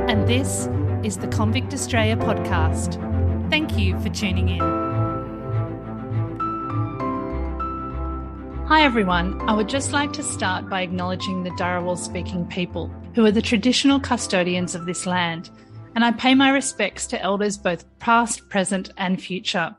and this is the Convict Australia podcast. Thank you for tuning in. Hi everyone, I would just like to start by acknowledging the Dharawal-speaking people, who are the traditional custodians of this land, and I pay my respects to elders both past, present and future.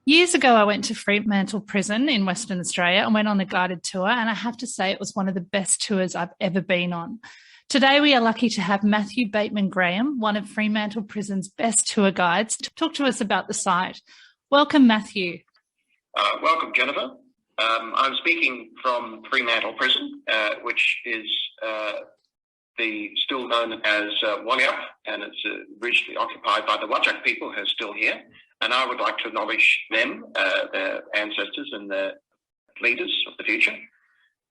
Years ago, I went to Fremantle Prison in Western Australia and went on a guided tour, and I have to say it was one of the best tours I've ever been on. Today, we are lucky to have Matthew Bateman-Graham, one of Fremantle Prison's best tour guides, to talk to us about the site. Welcome, Matthew. Welcome, Jennifer. I'm speaking from Fremantle Prison, which is still known as Waliup, and it's originally occupied by the Whadjuk people who are still here. And I would like to acknowledge them, their ancestors and their leaders of the future.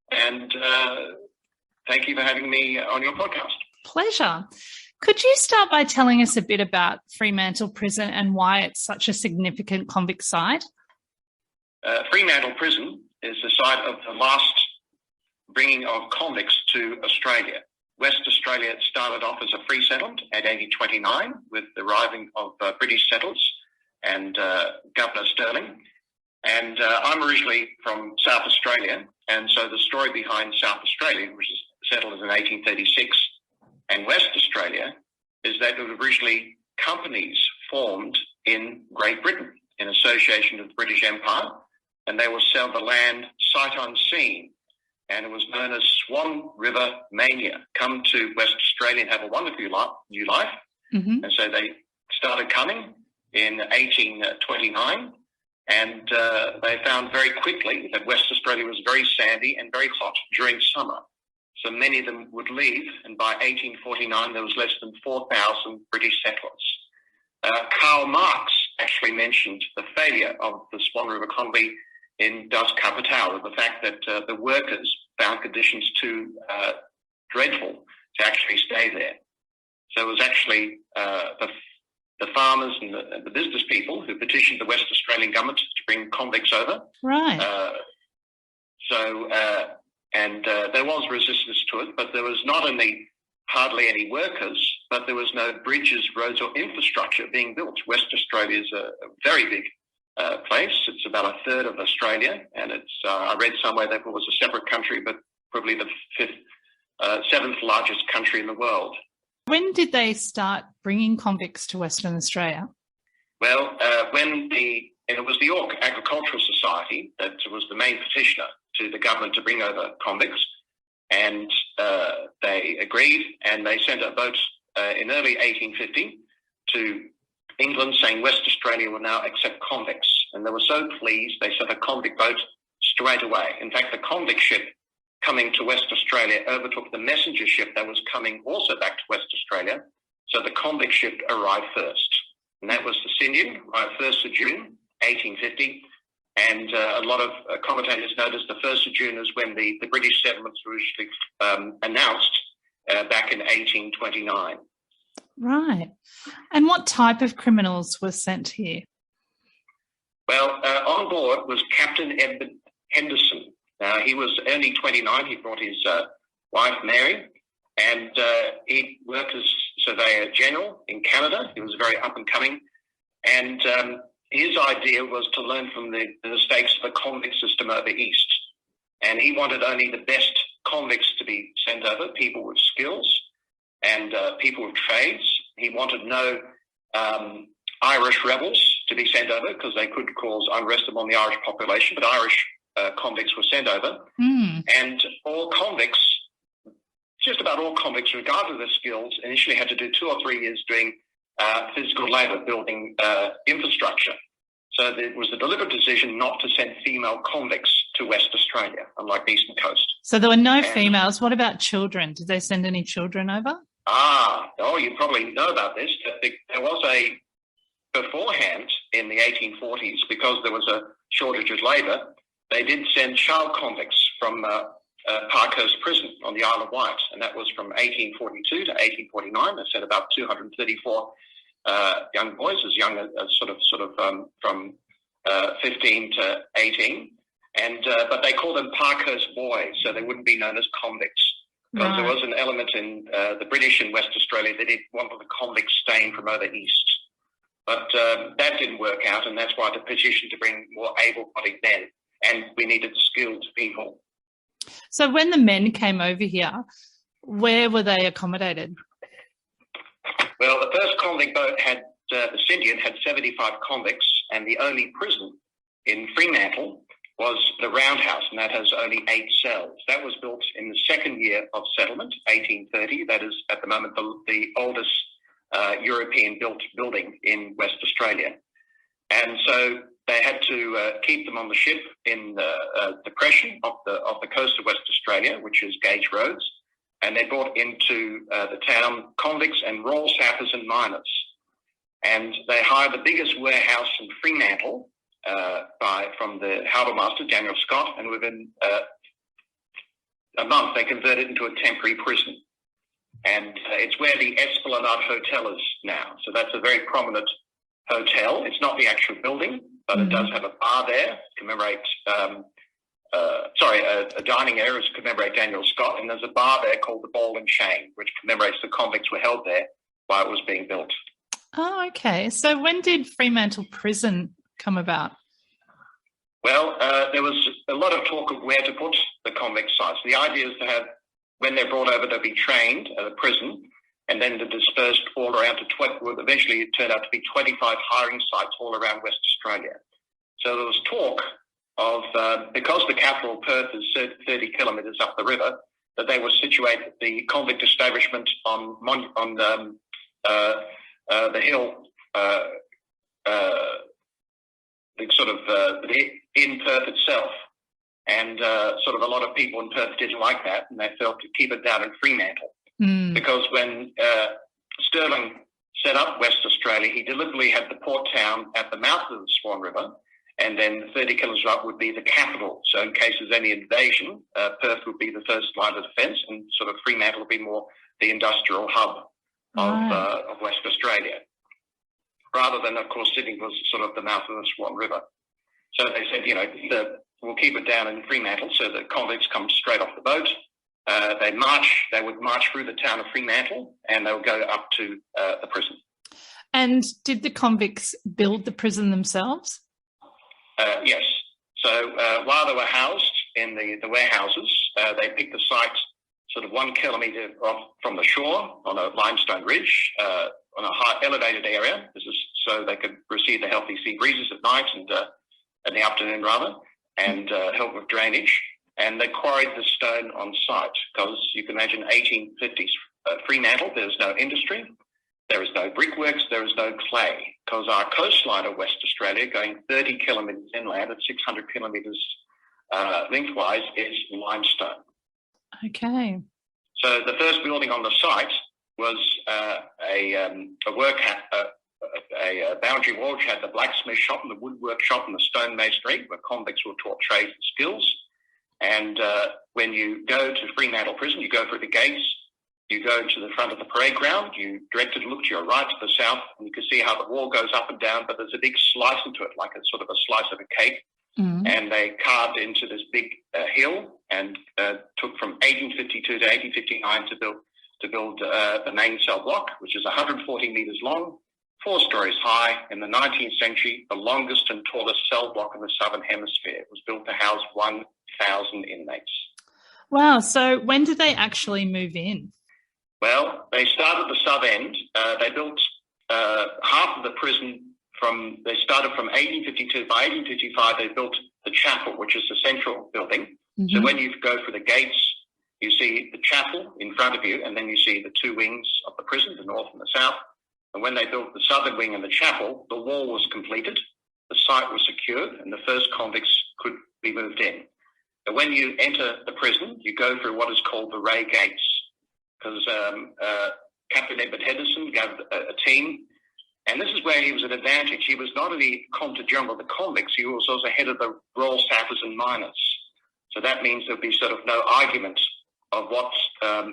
And thank you for having me on your podcast. Pleasure. Could you start by telling us a bit about Fremantle Prison and why it's such a significant convict site? Fremantle Prison is the site of the last bringing of convicts to Australia. West Australia started off as a free settlement at 1829 with the arriving of British settlers and Governor Stirling. And I'm originally from South Australia, and so the story behind South Australia, which was settled in 1836, and West Australia, is that it was originally companies formed in Great Britain in association with the British Empire, and they will sell the land sight unseen, and it was known as Swan River Mania. Come to West Australia and have a wonderful new life. Mm-hmm. And so they started coming in 1829, and they found very quickly that West Australia was very sandy and very hot during summer. So many of them would leave, and by 1849 there was less than 4,000 British settlers. Karl Marx actually mentioned the failure of the Swan River Colony in Das Kapital, the fact that the workers found conditions too dreadful to actually stay there. So it was actually the farmers and the business people who petitioned the West Australian government to bring convicts over. Right. There was resistance to it, but there was not only hardly any workers, but there was no bridges, roads or infrastructure being built. West Australia is a very big place. It's about a third of Australia, and it's I read somewhere that it was a separate country, but probably the seventh largest country in the world. When did they start bringing convicts to Western Australia? Well, it was the York Agricultural Society that was the main petitioner to the government to bring over convicts, and they agreed, and they sent a vote in early 1850 to England saying West Australia will now accept convicts. And they were so pleased, they sent a convict boat straight away. In fact, the convict ship coming to West Australia overtook the messenger ship that was coming also back to West Australia. So the convict ship arrived first. And that was the Sydney, arrived 1st of June, 1850. And a lot of commentators noticed the 1st of June is when the British settlements were originally announced back in 1829. Right. And what type of criminals were sent here? Well, on board was Captain Edmund Henderson. He was only 29. He brought his wife, Mary, and he worked as Surveyor General in Canada. He was very up and coming. And his idea was to learn from the mistakes of the convict system over east. And he wanted only the best convicts to be sent over, people with skills and people with trades. He wanted no Irish rebels to be sent over because they could cause unrest among the Irish population, but Irish convicts were sent over. Mm. And all convicts, just about all convicts, regardless of their skills, initially had to do 2 or 3 years doing physical labour, building infrastructure. So it was a deliberate decision not to send female convicts to West Australia, unlike the Eastern Coast. So there were no females. What about children? Did they send any children over? You probably know about this. There was beforehand in the 1840s, because there was a shortage of labour, they did send child convicts from Parkhurst Prison on the Isle of Wight, and that was from 1842 to 1849. They sent about 234 young boys, as young as from 15 to 18, and but they called them Parkhurst boys, so they wouldn't be known as convicts. because there was an element in the British in West Australia that didn't want the convicts staying from over east. But that didn't work out, and that's why the petition to bring more able-bodied men, and we needed skilled people. So when the men came over here, where were they accommodated? Well, the first convict boat had, the Sydney had 75 convicts, and the only prison in Fremantle was the Roundhouse, and that has only 8 cells. That was built in the second year of settlement, 1830. That is, at the moment, the oldest European-built building in West Australia. And so they had to keep them on the ship in the depression of the coast of West Australia, which is Gauge Roads, and they brought into the town convicts and roll sappers and miners. And they hired the biggest warehouse in Fremantle from the harbour master, Daniel Scott, and within a month they converted it into a temporary prison. And it's where the Esplanade Hotel is now. So that's a very prominent hotel. It's not the actual building, but it does have a bar there to commemorate, a dining area to commemorate Daniel Scott. And there's a bar there called the Ball and Chain, which commemorates the convicts were held there while it was being built. Oh, okay. So when did Fremantle Prison come about? Well, there was a lot of talk of where to put the convict sites. The idea is to have, when they're brought over, they'll be trained at a prison, and then they're dispersed all around to eventually it turned out to be 25 hiring sites all around West Australia. So there was talk of, because the capital Perth is 30 kilometres up the river, that they would situate the convict establishment on the hill, in Perth itself. And sort of a lot of people in Perth didn't like that, and they felt to keep it down in Fremantle. Because when Stirling set up West Australia, he deliberately had the port town at the mouth of the Swan River, and then 30 kilometres up would be the capital. So in case there's any invasion, Perth would be the first line of defence, and sort of Fremantle would be more the industrial hub of West Australia, rather than, of course, Sydney was sort of the mouth of the Swan River. So they said, we'll keep it down in Fremantle so the convicts come straight off the boat. They would march through the town of Fremantle, and they would go up to the prison. And did the convicts build the prison themselves? Yes. So while they were housed in the warehouses, they picked the site sort of 1 kilometre off from the shore on a limestone ridge, on a high elevated area. This is so they could receive the healthy sea breezes at night and in the afternoon rather, and help with drainage. And they quarried the stone on site because you can imagine 1850s Fremantle, there's no industry, there is no brickworks, there is no clay, because our coastline of West Australia, going 30 kilometres inland at 600 kilometres lengthwise, is limestone. Okay. So the first building on the site was a boundary wall which had the blacksmith shop and the woodwork shop and the stone masonry, where convicts were taught trades and skills. And when you go to Fremantle Prison, you go through the gates, you go to the front of the parade ground, you directed look to your right, to the south, and you can see how the wall goes up and down, but there's a big slice into it, like a sort of a slice of a cake. And they carved into this big hill, and took from 1852 to 1859 to build the main cell block, which is 140 metres long, 4 stories high. In the 19th century, the longest and tallest cell block in the Southern Hemisphere. It was built to house 1,000 inmates. Wow. So when did they actually move in? Well, they started at the south end. They built half of the prison they started from 1852. By 1855, they built the chapel, which is the central building. So when you go through the gates, you see the chapel in front of you, and then you see the 2 wings of the prison, the north and the south. And when they built the southern wing and the chapel, the wall was completed, the site was secured, and the first convicts could be moved in. But when you enter the prison, you go through what is called the Ray Gates, because Captain Edward Henderson gathered a team, and this is where he was at advantage. He was not only Compter General of the convicts, he was also head of the roll sappers and miners. So that means there'll be sort of no argument of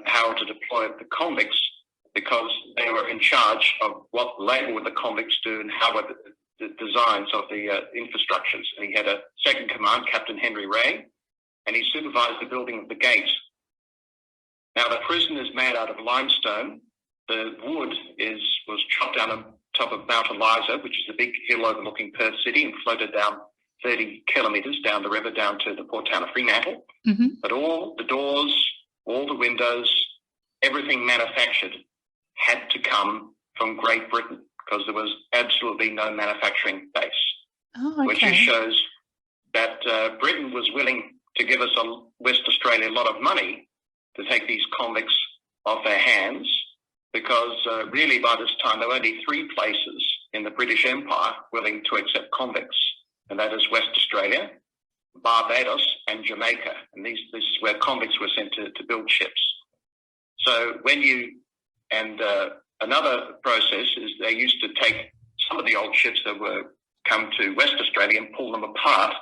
how to deploy the convicts, because they were in charge of what labor would the convicts do and how were the designs of the infrastructures. And he had a second command, Captain Henry Ray, and he supervised the building of the gate. Now, the prison is made out of limestone. The wood was chopped down on top of Mount Eliza, which is a big hill overlooking Perth City, and floated down 30 kilometres down the river down to the port town of Fremantle. Mm-hmm. But all the doors, all the windows, everything manufactured had to come from Great Britain because there was absolutely no manufacturing base. Oh, okay. Which just shows that Britain was willing to give us West Australia a lot of money to take these convicts off their hands, because really by this time there were only 3 places in the British Empire willing to accept convicts, and that is West Australia, Barbados and Jamaica. And this is where convicts were sent to build ships. So another process is they used to take some of the old ships that were come to West Australia and pull them apart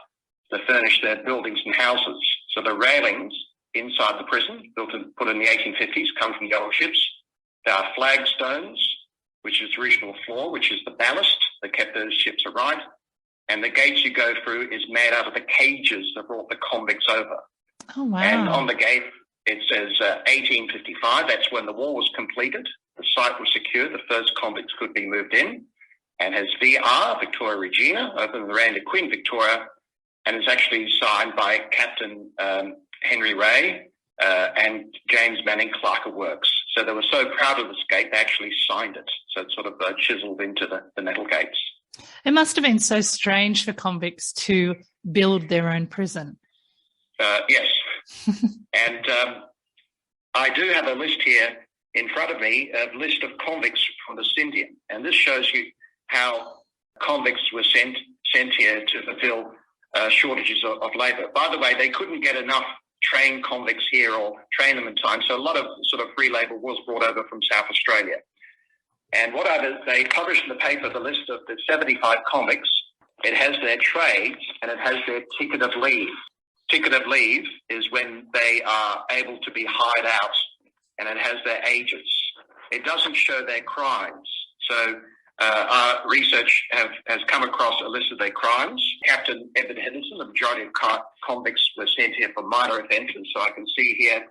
to furnish their buildings and houses. So the railings inside the prison, put in the 1850s, come from the old ships. There are flagstones, which is the original floor, which is the ballast that kept those ships aright. And the gates you go through is made out of the cages that brought the convicts over. Oh, wow. And on the gate, it says 1855. That's when the war was completed. The site was secure. The first convicts could be moved in. And has VR, Victoria Regina, opened the Randa Queen Victoria, and it's actually signed by Captain Henry Ray and James Manning Clerk of Works. So they were so proud of this gate, they actually signed it. So it's sort of chiseled into the metal gates. It must have been so strange for convicts to build their own prison. Yes. And I do have a list here in front of me, a list of convicts from the Sindhian. And this shows you how convicts were sent here to fulfill shortages of labour. By the way, they couldn't get enough trained convicts here or train them in time, so a lot of sort of free labour was brought over from South Australia. And they published in the paper the list of the 75 convicts. It has their trades and it has their ticket of leave. Ticket of leave is when they are able to be hired out, and it has their ages. It doesn't show their crimes. So our research has come across a list of their crimes. Captain Edward Henderson, the majority of convicts were sent here for minor offences. So I can see here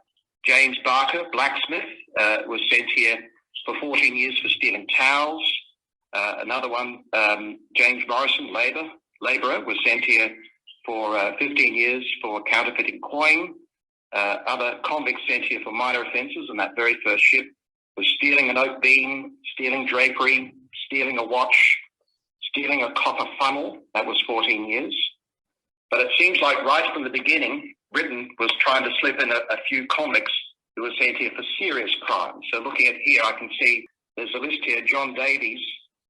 James Barker, blacksmith, was sent here for 14 years for stealing towels. Another one, James Morrison, labourer, was sent here for 15 years for counterfeiting coin. Other convicts sent here for minor offences on that very first ship was stealing an oak beam, stealing drapery, stealing a watch, stealing a copper funnel. That was 14 years. But it seems like right from the beginning, Britain was trying to slip in a few convicts who were sent here for serious crimes. So looking at here, I can see there's a list here. John Davies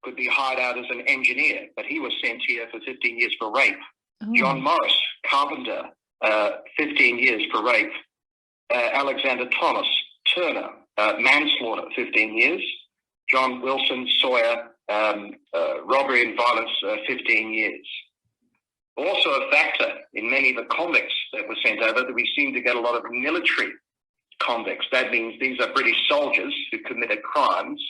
could be hired out as an engineer, but he was sent here for 15 years for rape. Oh. John Morris, carpenter, 15 years for rape. Alexander Thomas, turner, manslaughter, 15 years. John Wilson Sawyer, robbery and violence, 15 years. Also a factor in many of the convicts that were sent over that we seem to get a lot of military convicts. That means these are British soldiers who committed crimes,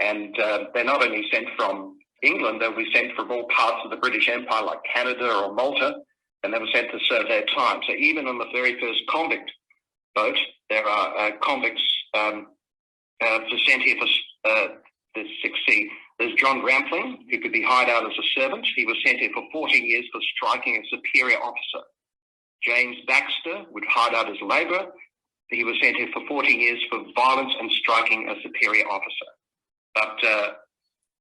and they're not only sent from England, they'll be sent from all parts of the British Empire like Canada or Malta, and they were sent to serve their time. So even on the very first convict boat, there are convicts sent here for the 6C. There's John Rampling, who could be hired out as a servant. He was sent here for 14 years for striking a superior officer. James Baxter would hired out as a labourer. He was sent here for 14 years for violence and striking a superior officer. But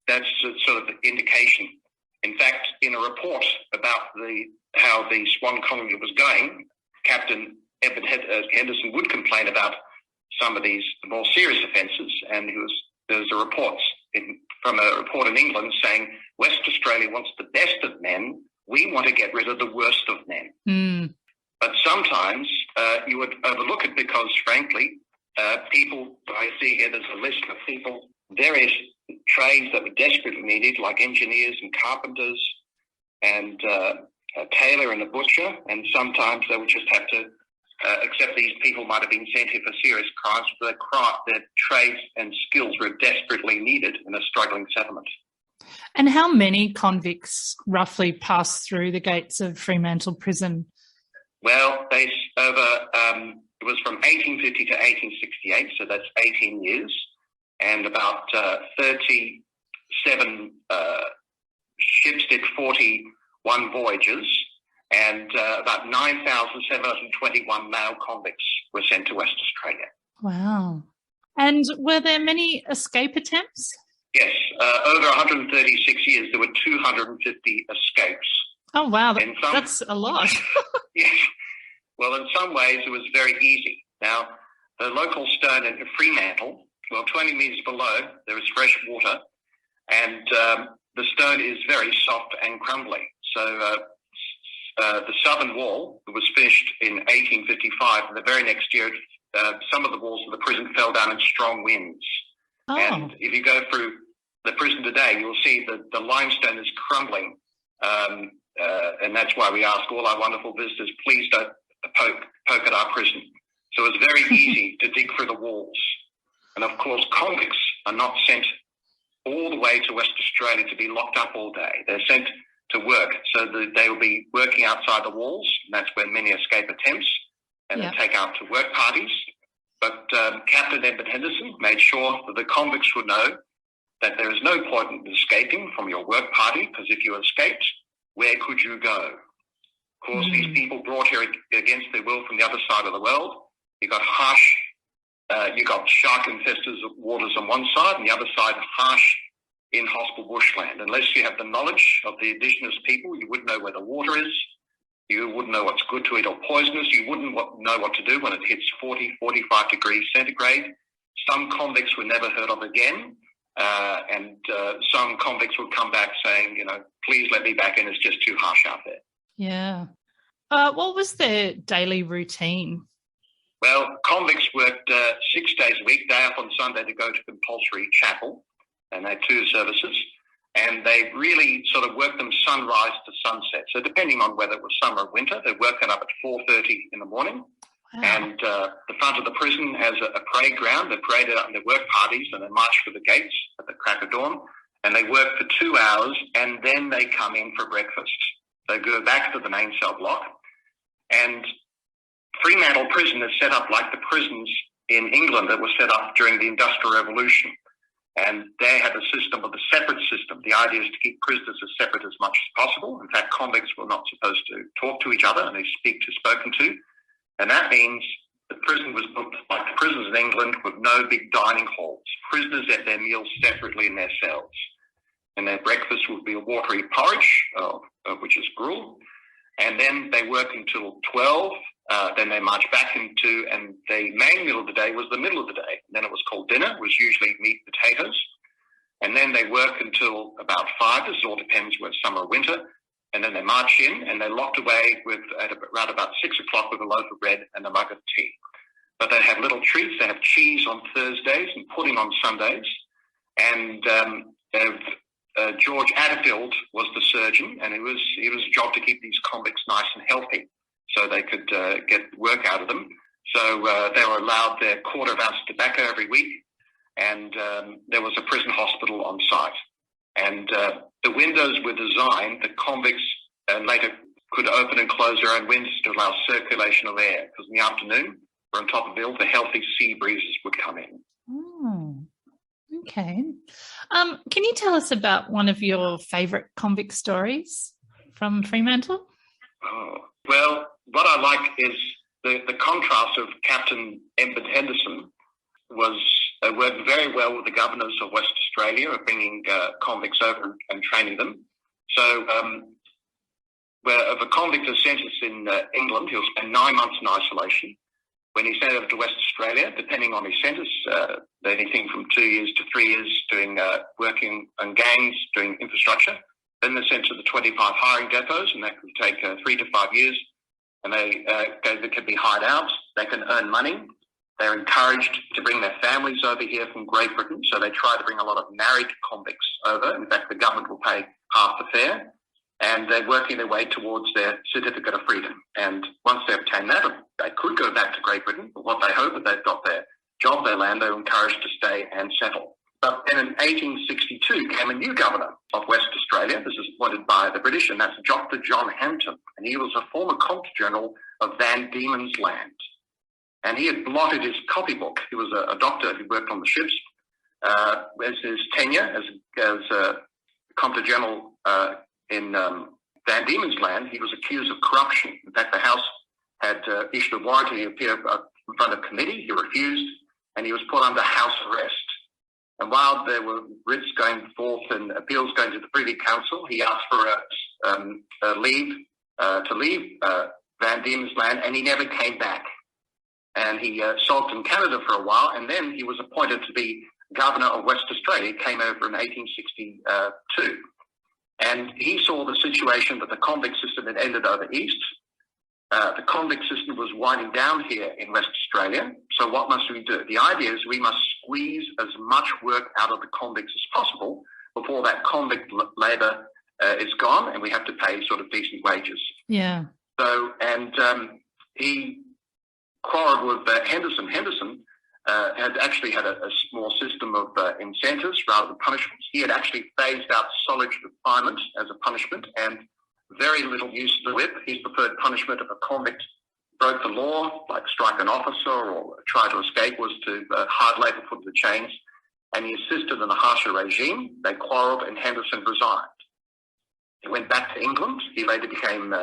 that's sort of the indication. In fact, in a report about how the Swan Colony was going, Captain Edward Henderson would complain about some of these more serious offences, and there's a report from a report in England saying West Australia wants the best of men. We want to get rid of the worst of men. Mm. But sometimes you would overlook it because, frankly, people, I see here there's a list of people, various trades that were desperately needed, like engineers and carpenters and a tailor and a butcher, and sometimes they would just have to accept these people might have been sent here for serious crimes, but their trades and skills were desperately needed in a struggling settlement. And how many convicts roughly pass through the gates of Fremantle Prison? Well, there's over It was from 1850 to 1868, so that's 18 years, and about 37 ships did 41 voyages, and about 9,721 male convicts were sent to West Australia. Wow. And were there many escape attempts? Yes, over 136 years, there were 250 escapes. Oh, wow, that's a lot. Yes. Well, in some ways, it was very easy. Now, the local stone in Fremantle, 20 metres below, there is fresh water, and the stone is very soft and crumbly. So the southern wall was finished in 1855, and the very next year, some of the walls of the prison fell down in strong winds. Oh. And if you go through the prison today, you'll see that the limestone is crumbling, and that's why we ask all our wonderful visitors, please don't poke at our prison. So it's very easy to dig through the walls. And of course, convicts are not sent all the way to West Australia to be locked up all day. They're sent to work, so that they will be working outside the walls, and that's where many escape attempts, and they take out to work parties. But Captain Edmund Henderson made sure that the convicts would know that there is no point in escaping from your work party, because if you escaped, where could you go? Of course, these people brought here against their will from the other side of the world. You got shark-infested waters on one side, and the other side, harsh, inhospitable bushland. Unless you have the knowledge of the indigenous people, you wouldn't know where the water is. You wouldn't know what's good to eat or poisonous. You wouldn't know what to do when it hits 40, 45 degrees centigrade. Some convicts were never heard of again, and some convicts would come back saying, please let me back in, it's just too harsh out there. Yeah. What was their daily routine? Well, convicts worked 6 days a week, day off on Sunday to go to compulsory chapel, and they had 2 services, and they really sort of worked them sunrise to sunset. So depending on whether it was summer or winter, they'd work it up at 4:30 in the morning. Wow. And the front of the prison has a parade ground. They paraded up in their work parties, and they march through the gates at the crack of dawn, and they work for 2 hours, and then they come in for breakfast. They go back to the main cell block, and Fremantle Prison is set up like the prisons in England that were set up during the Industrial Revolution. And they had a system of the separate system. The idea is to keep prisoners as separate as much as possible. In fact, convicts were not supposed to talk to each other, and they speak to spoken to. And that means the prison was built like the prisons in England with no big dining halls. Prisoners ate their meals separately in their cells. And their breakfast would be a watery porridge, which is gruel. And then they work until 12. Then they march back into, and the main meal of the day was the middle of the day. And then it was called dinner, it was usually meat, potatoes. And then they work until about 5. This all depends whether summer or winter. And then they march in, and they're locked away at around about 6 o'clock with a loaf of bread and a mug of tea. But they have little treats. They have cheese on Thursdays and pudding on Sundays. And George Atterfield was the surgeon, and it was his job to keep these convicts nice and healthy, so they could get work out of them. So they were allowed their quarter of ounce tobacco every week, and there was a prison hospital on site. And the windows were designed that convicts later could open and close their own windows to allow circulation of air, because in the afternoon, or on top of the hill, the healthy sea breezes would come in. Oh, okay. Can you tell us about one of your favourite convict stories from Fremantle? Oh, well, what I like is the contrast of Captain Edmund Henderson was worked very well with the governors of West Australia of bringing convicts over and training them. So where if a convict is sentenced in England, he'll spend 9 months in isolation. When he's sent over to West Australia, depending on his sentence, anything from 2 years to 3 years doing working on gangs, doing infrastructure. Then they're sent to the 25 hiring depots, and that could take 3 to 5 years. And they can be hired out. They can earn money. They're encouraged to bring their families over here from Great Britain, so they try to bring a lot of married convicts over. In fact, the government will pay half the fare, and they're working their way towards their certificate of freedom. And once they obtain that, they could go back to Great Britain, but what they hope is they've got their job, their land, they're encouraged to stay and settle. But then in 1862 came a new governor of West Australia. This is appointed by the British, and that's Dr. John Hampton, and he was a former Comptroller General of Van Diemen's Land. and he had blotted his copybook. He was a doctor who worked on the ships. As his tenure as Comptroller General in Van Diemen's Land, he was accused of corruption. In fact, the House had issued a warrant to appear in front of committee. He refused, and he was put under house arrest. And while there were writs going forth and appeals going to the Privy Council, he asked for leave to leave Van Diemen's Land, and he never came back. And he sulked in Canada for a while, and then he was appointed to be Governor of West Australia. He came over in 1862. And he saw the situation that the convict system had ended over east. The convict system was winding down here in West Australia. So what must we do? The idea is we must squeeze as much work out of the convicts as possible before that convict labour is gone, and we have to pay sort of decent wages. Yeah. So, and he quarrelled with Henderson. Henderson had actually had a small system of incentives rather than punishments. He had actually phased out solitary confinement as a punishment and very little use of the whip. His preferred punishment if a convict broke the law, like strike an officer or try to escape, was to hard labour put to the chains. And he insisted on a harsher regime. They quarrelled and Henderson resigned. He went back to England. He later became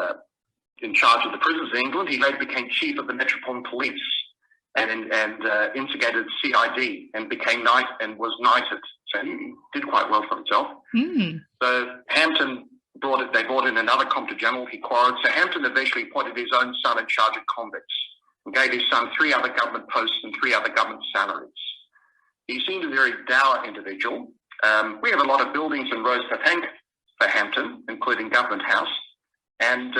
in charge of the prisons in England. He later became chief of the Metropolitan Police and instigated CID and was knighted. So he did quite well for himself. Mm. So Hampton they brought in another Comptroller General. He quarrelled. So Hampton eventually appointed his own son in charge of convicts and gave his son 3 other government posts and 3 other government salaries. He seemed a very dour individual. We have a lot of buildings and roads to thank for Hampton, including Government House. And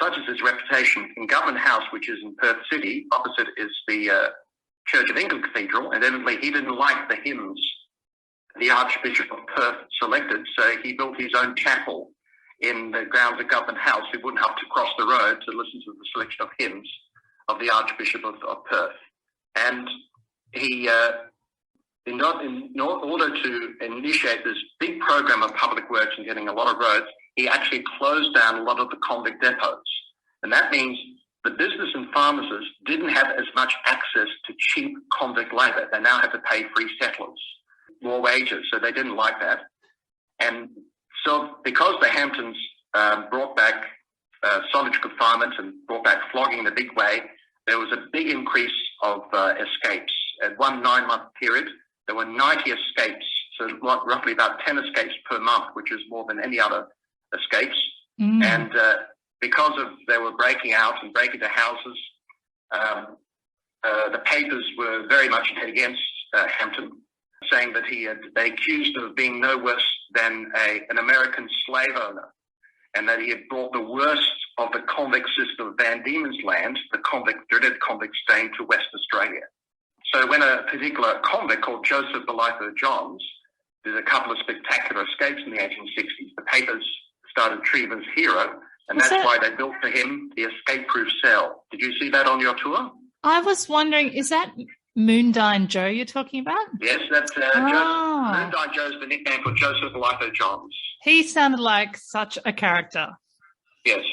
such is his reputation. In Government House, which is in Perth City, opposite is the Church of England Cathedral, and evidently he didn't like the hymns the Archbishop of Perth selected, so he built his own chapel in the grounds of Government House. He wouldn't have to cross the road to listen to the selection of hymns of the Archbishop of Perth. And he, in order to initiate this big program of public works and getting a lot of roads, he actually closed down a lot of the convict depots. And that means the business and pharmacists didn't have as much access to cheap convict labour. They now have to pay free settlers more wages, so they didn't like that. And so because the Hamptons brought back solitary confinement and brought back flogging in a big way, there was a big increase of escapes. At one 9-month period, there were 90 escapes, so roughly about 10 escapes per month, which is more than any other escapes. Mm. And because they were breaking out and breaking into houses, the papers were very much against Hampton, saying that they accused him of being no worse than an American slave owner, and that he had brought the worst of the convict system of Van Diemen's Land, the dreaded convict stain, to West Australia. So when a particular convict called Joseph Belitho Johns did a couple of spectacular escapes in the 1860s, the papers started treating him as hero, and that's why they built for him the escape-proof cell. Did you see that on your tour? I was wondering, is that Moondyne Joe you're talking about? Yes, that's Moondyne Joe is the nickname for Joseph Belitho Johns. He sounded like such a character. Yes.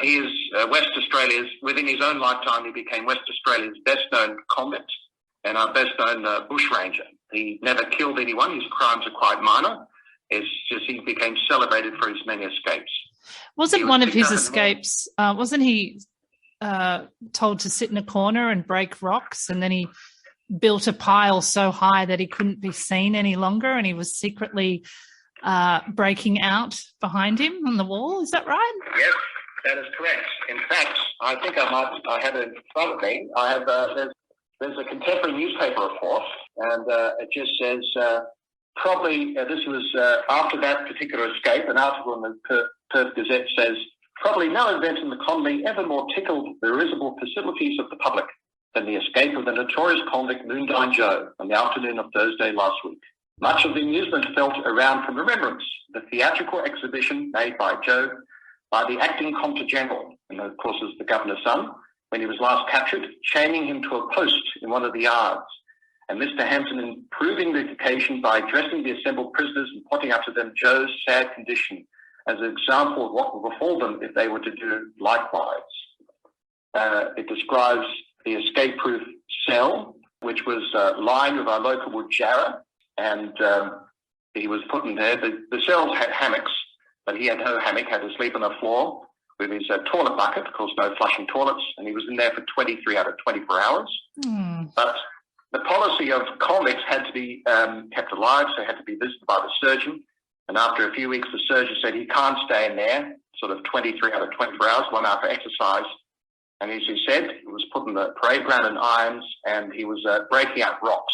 He is West Australia's, within his own lifetime, he became West Australia's best-known convict and our best-known bushranger. He never killed anyone. His crimes are quite minor. It's just he became celebrated for his many escapes. Wasn't one of his escapes, wasn't he told to sit in a corner and break rocks, and then he built a pile so high that he couldn't be seen any longer, and he was secretly breaking out behind him on the wall? Is that right? Yes, that is correct. In fact, I think I have it in front of me. I have there's a contemporary newspaper report, and it just says this was after that particular escape. An article in the Perth Gazette says, probably no event in the colony ever more tickled the risible facilities of the public than the escape of the notorious convict Moondyne Joe on the afternoon of Thursday last week. Much of the amusement felt around from remembrance, the theatrical exhibition made by Joe by the acting Comptroller General, and of course is the Governor's son, when he was last captured, chaining him to a post in one of the yards, and Mr. Hampton improving the occasion by addressing the assembled prisoners and pointing out to them Joe's sad condition as an example of what would befall them if they were to do likewise. It describes the escape-proof cell, which was lined with our local wood jarrah, and he was put in there. The cells had hammocks, but he had no hammock, had to sleep on the floor with his toilet bucket, of course no flushing toilets, and he was in there for 23 out of 24 hours. But the policy of convicts had to be kept alive, so had to be visited by the surgeon, and after a few weeks the surgeon said he can't stay in there, sort of 23 out of 24 hours, 1 hour for exercise. And as he said, he was put in the parade ground in irons, and he was breaking out rocks.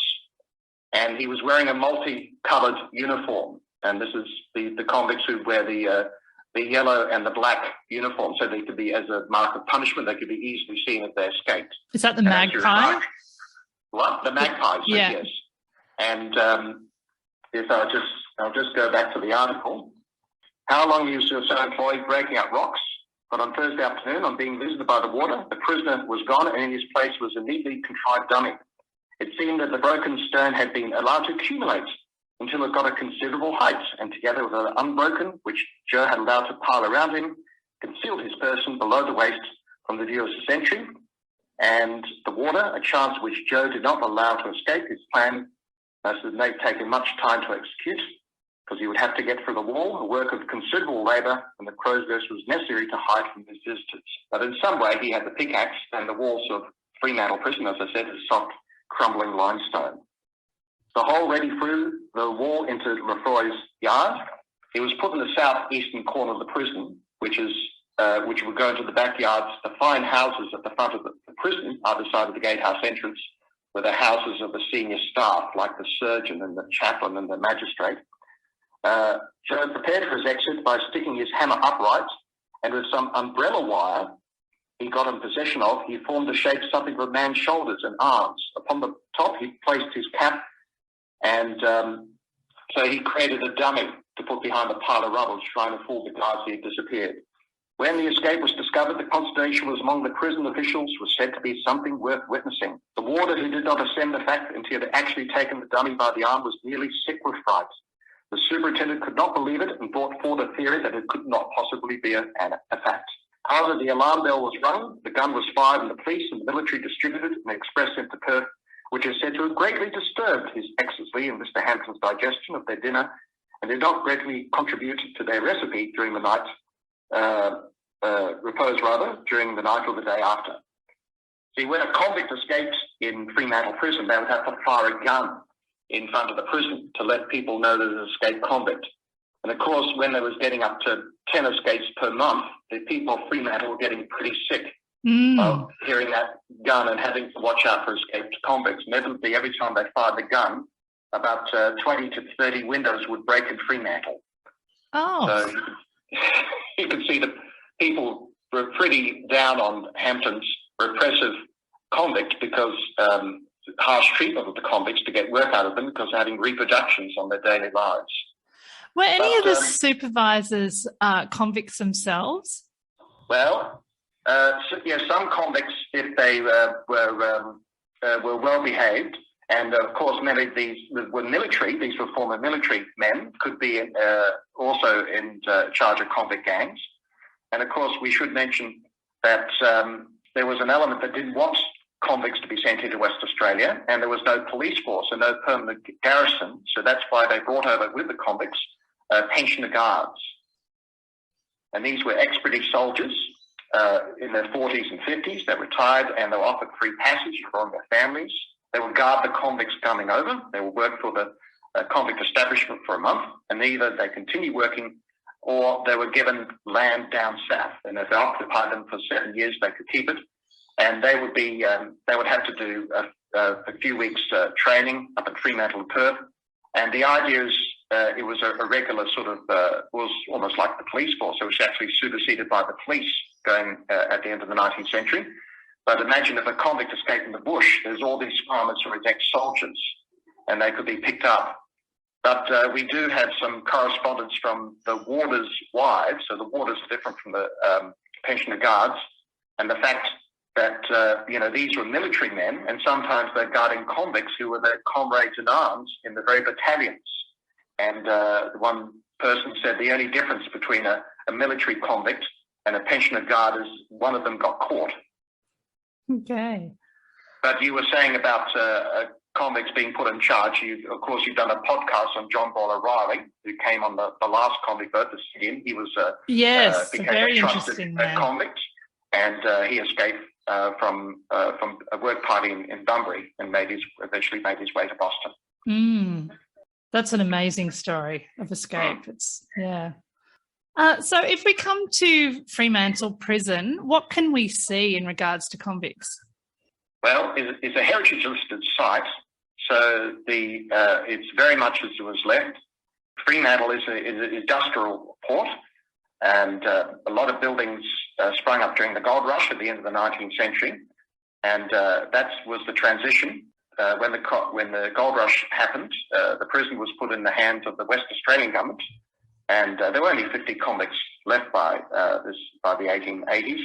And he was wearing a multi-coloured uniform. And this is the convicts who wear the yellow and the black uniform, so they could be, as a mark of punishment, they could be easily seen if they escaped. Is that the magpie? What? The magpies, yeah. Yes. And if I'll just go back to the article. How long he was so employed breaking out rocks? But on Thursday afternoon, on being visited by the warder, the prisoner was gone, and in his place was a neatly contrived dummy. It seemed that the broken stone had been allowed to accumulate until it got a considerable height, and together with an unbroken, which Joe had allowed to pile around him, concealed his person below the waist from the view of the sentry. And the warder, a chance which Joe did not allow to escape his plan, must have taken much time to execute, because he would have to get through the wall, a work of considerable labour, and the crow's nest was necessary to hide from his visitors. But in some way, he had the pickaxe, and the walls of Fremantle Prison, as I said, is soft, crumbling limestone. The hole ready through the wall into Lefroy's yard. He was put in the southeastern corner of the prison, which would go into the backyards. The fine houses at the front of the prison, either side of the gatehouse entrance, were the houses of the senior staff, like the surgeon and the chaplain and the magistrate. Joe prepared for his exit by sticking his hammer upright, and with some umbrella wire he got in possession of, he formed the shape something of a man's shoulders and arms. Upon the top he placed his cap, and so he created a dummy to put behind a pile of rubble, trying to fool the guards he had disappeared. When the escape was discovered, the consternation was among the prison officials was said to be something worth witnessing. The warder, who did not ascend the fact until he had actually taken the dummy by the arm, was nearly sick with fright. The superintendent could not believe it and brought forward a theory that it could not possibly be a fact. However, the alarm bell was rung, the gun was fired, and the police and the military distributed an express into Perth, which is said to have greatly disturbed His Excellency and Mr. Hampton's digestion of their dinner, and did not greatly contribute to their recipe during the night, during the night or the day after. See, when a convict escaped in Fremantle Prison, they would have to fire a gun in front of the prison to let people know that it was an escaped convict. And of course, when they was getting up to 10 escapes per month, the people of Fremantle were getting pretty sick of hearing that gun and having to watch out for escaped convicts. Inevitably, every time they fired the gun, about 20 to 30 windows would break in Fremantle. Oh. So you could see that people were pretty down on Hampton's repressive convict, because harsh treatment of the convicts to get work out of them, because they're having reproductions on their daily lives. Were any of the supervisors convicts themselves? Well, some convicts, if they were well behaved, and of course many of these were military, these were former military men, could be also in charge of convict gangs. And of course we should mention that there was an element that didn't want convicts to be sent into West Australia, and there was no police force and no permanent garrison, so that's why they brought over with the convicts pensioner guards. And these were ex-British soldiers in their 40s and 50s. They retired, and they were offered free passage from their families. They would guard the convicts coming over. They would work for the convict establishment for a month, and either they continue working or they were given land down south. And if they occupied them for 7 years, they could keep it. And they would be, they would have to do a few weeks training up at Fremantle and Perth. And the idea is it was a regular sort of, was almost like the police force. It was actually superseded by the police going at the end of the 19th century. But imagine if a convict escaped in the bush, there's all these farmers who are ex-soldiers, and they could be picked up. But we do have some correspondence from the warders' wives. So the warders are different from the pensioner guards, and the fact that, these were military men, and sometimes they're guarding convicts who were their comrades in arms in the very battalions. And one person said the only difference between a military convict and a pensioner guard is one of them got caught. Okay. But you were saying about convicts being put in charge. Of course, you've done a podcast on John Boyle O'Reilly, who came on the last convict boat, the Sydney. He was became very a trusted interesting man. convict, and he escaped from a work party in Bunbury and eventually made his way to Boston. That's an amazing story of escape. So if we come to Fremantle Prison, what can we see in regards to convicts? Well, it's a heritage-listed site, so it's very much as it was left. Fremantle is an industrial port, and a lot of buildings sprung up during the gold rush at the end of the 19th century, and that was the transition. When the gold rush happened, the prison was put in the hands of the West Australian government, and there were only 50 convicts left by the 1880s,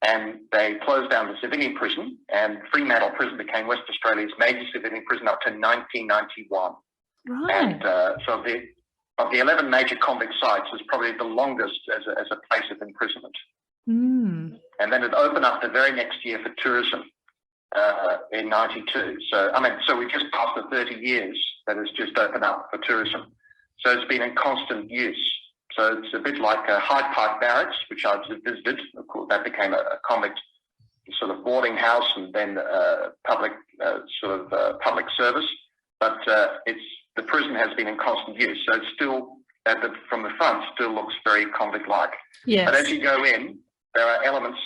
and they closed down the civilian prison, and Fremantle Prison became West Australia's major civilian prison up to 1991. Right. And so of the 11 major convict sites, is probably the longest as a place of imprisonment. And then it opened up the very next year for tourism in 92. So we just passed the 30 years that it's just opened up for tourism. So it's been in constant use. So it's a bit like Hyde Park Barracks, which I've visited. Of course, that became a convict sort of boarding house and then public service. But the prison has been in constant use. So it's still, from the front, still looks very convict-like. Yes. But as you go in, there are elements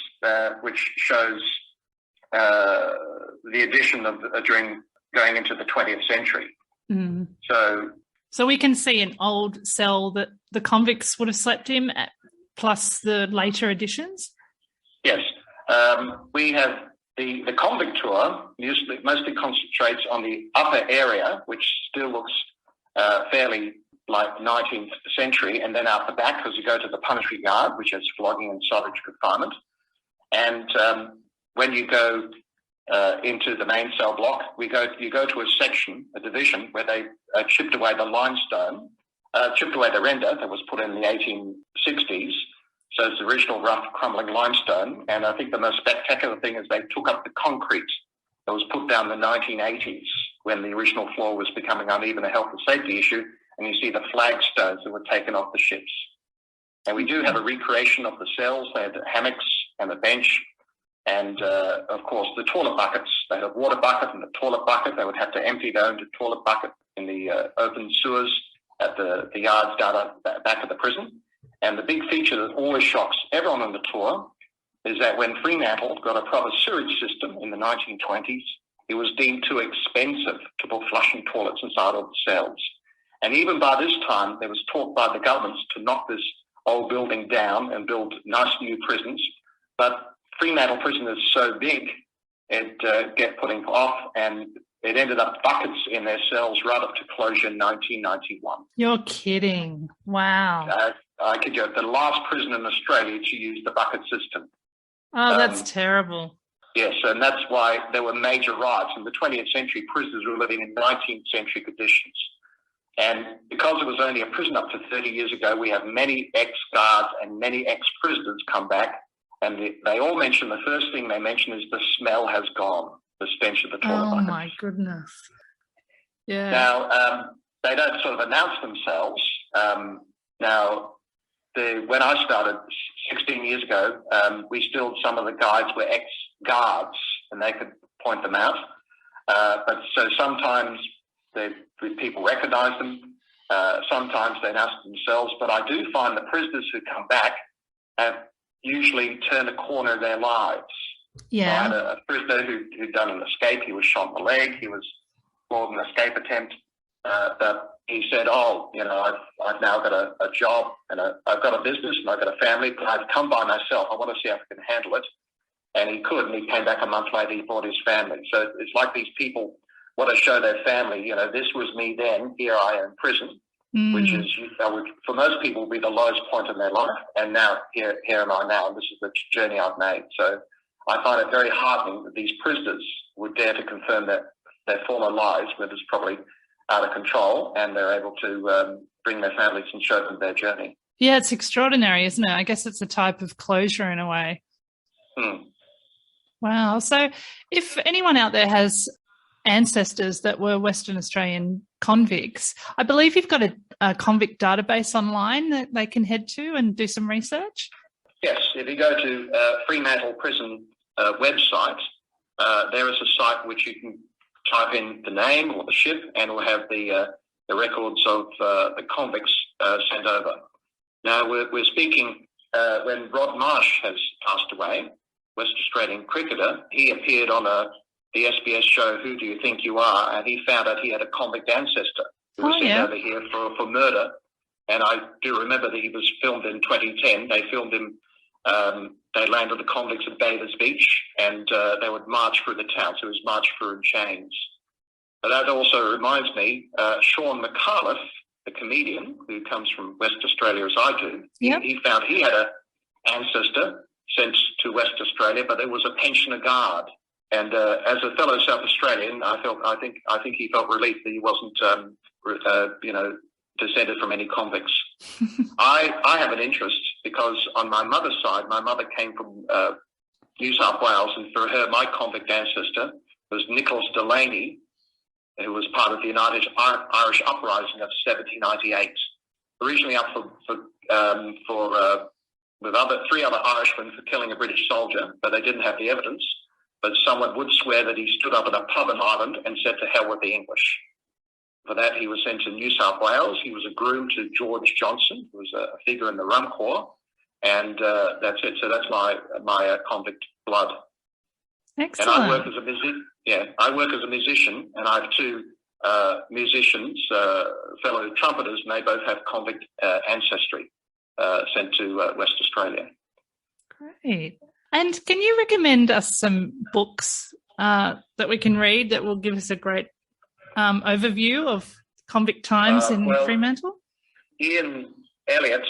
which shows the addition of during going into the 20th century. So we can see an old cell that the convicts would have slept in, plus the later additions? Yes. We have the convict tour mostly concentrates on the upper area, which still looks fairly like 19th century, and then out the back, as you go to the punishment yard, which has flogging and solitary confinement. And when you go into the main cell block, you go to a section, a division, where they chipped away the limestone, chipped away the render that was put in the 1860s. So it's the original rough crumbling limestone. And I think the most spectacular thing is they took up the concrete that was put down in the 1980s when the original floor was becoming uneven, a health and safety issue. And you see the flagstones that were taken off the ships. And we do have a recreation of the cells. They had the hammocks and the bench. And, of course, the toilet buckets. They had a water bucket and a toilet bucket. They would have to empty their own toilet bucket in the open sewers at the yards down at the back of the prison. And the big feature that always shocks everyone on the tour is that when Fremantle got a proper sewage system in the 1920s, it was deemed too expensive to put flushing toilets inside all the cells. And even by this time, there was talk by the governments to knock this old building down and build nice new prisons. But Fremantle Prison is so big, it kept putting off, and it ended up buckets in their cells right up to closure in 1991. You're kidding. Wow. I kid you, the last prison in Australia to use the bucket system. Oh, that's terrible. Yes, and that's why there were major riots. In the 20th century, prisoners were living in 19th century conditions. And because it was only a prison up to 30 years ago, we have many ex-guards and many ex-prisoners come back, and they all mention, the first thing they mention is the smell has gone, the stench of the toilet buckets. Oh, my goodness. Yeah. Now, they don't sort of announce themselves. When I started 16 years ago, some of the guides were ex-guards, and they could point them out. But so sometimes people recognise them. Sometimes they announce themselves. But I do find the prisoners who come back have usually turned a corner in their lives. Yeah. So I had a prisoner who'd done an escape. He was shot in the leg. He was floored in an escape attempt. But he said, I've now got a job and I've got a business and I've got a family, but I've come by myself. I want to see if I can handle it. And he could, and he came back a month later, he brought his family. So it's like these people want to show their family, this was me then, here I am in prison, which is, for most people, will be the lowest point in their life. And now, here am I now, and this is the journey I've made. So I find it very heartening that these prisoners would dare to confirm that their former lives, where it's probably out of control, and they're able to bring their families and show them their journey. Yeah, it's extraordinary, isn't it? I guess it's a type of closure in a way. Wow. So if anyone out there has ancestors that were Western Australian convicts, I believe you've got a convict database online that they can head to and do some research? Yes, if you go to Fremantle Prison website, there is a site which you can type in the name or the ship, and it will have the records of the convicts sent over. Now, we're speaking when Rod Marsh has passed away, West Australian cricketer. He appeared on the SBS show Who Do You Think You Are, and he found out he had a convict ancestor who was sent over here for murder. And I do remember that he was filmed in 2010. They filmed him, they landed the convicts at Bathers Beach, and they would march through the town, so he was marched through in chains. But that also reminds me, Sean McAuliffe, the comedian who comes from West Australia as I do, he found he had an ancestor sent to West Australia, but it was a pensioner guard. And as a fellow South Australian, I think he felt relief that he wasn't, descended from any convicts. I have an interest because on my mother's side, my mother came from New South Wales, and for her, my convict ancestor was Nicholas Delaney, who was part of the United Irish Uprising of 1798, originally up with three other Irishmen for killing a British soldier, but they didn't have the evidence. But someone would swear that he stood up at a pub in Ireland and said, "To hell with the English." For that, he was sent to New South Wales. He was a groom to George Johnson, who was a figure in the Rum Corps, and that's it. So that's my convict blood. Excellent. And I work as a musician, and I have two musicians, fellow trumpeters, and they both have convict ancestry sent to West Australia. Great. And can you recommend us some books that we can read that will give us a great overview of convict times in Fremantle? Ian Elliott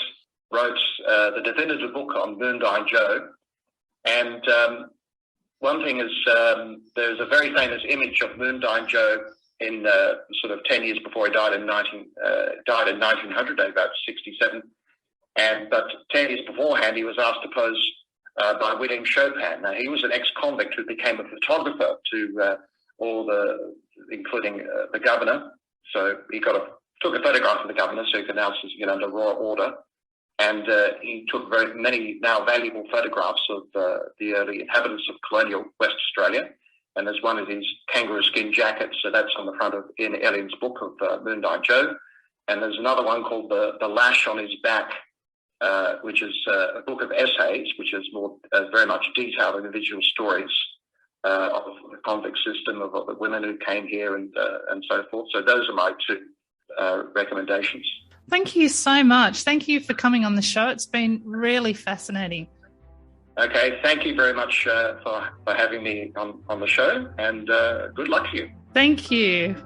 wrote the definitive book on Moondyne Joe, and one thing is there's a very famous image of Moondyne Joe in sort of 10 years before he died in 1900, about 67, but 10 years beforehand he was asked to pose by William Chopin. Now, he was an ex-convict who became a photographer to including the governor. So he took a photograph of the governor so he could announce his under royal order. And he took very many now valuable photographs of the early inhabitants of colonial West Australia. And there's one of his kangaroo skin jackets, so that's on the front of Ian Elliott's book of Moondyne Joe. And there's another one called The Lash on His Back, which is a book of essays, which is more very much detailed individual stories of the convict system, of the women who came here and so forth. So those are my two recommendations. Thank you so much. Thank you for coming on the show. It's been really fascinating. Okay, thank you very much for having me on the show, and good luck to you. Thank you.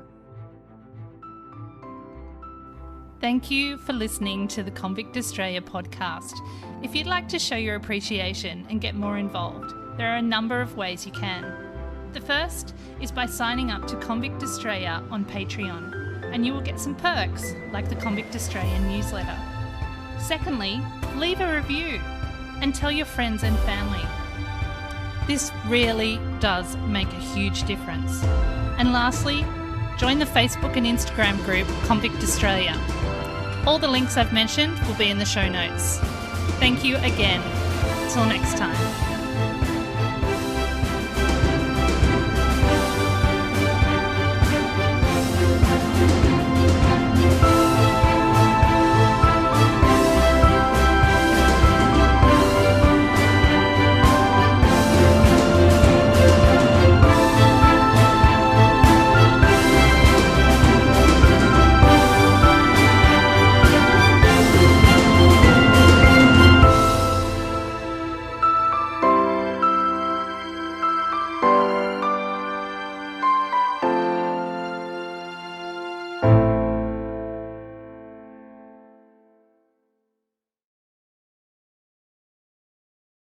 Thank you for listening to the Convict Australia podcast. If you'd like to show your appreciation and get more involved, there are a number of ways you can. The first is by signing up to Convict Australia on Patreon, and you will get some perks like the Convict Australia Newsletter. Secondly, leave a review and tell your friends and family. This really does make a huge difference. And lastly, join the Facebook and Instagram group Convict Australia. All the links I've mentioned will be in the show notes. Thank you again. Till next time.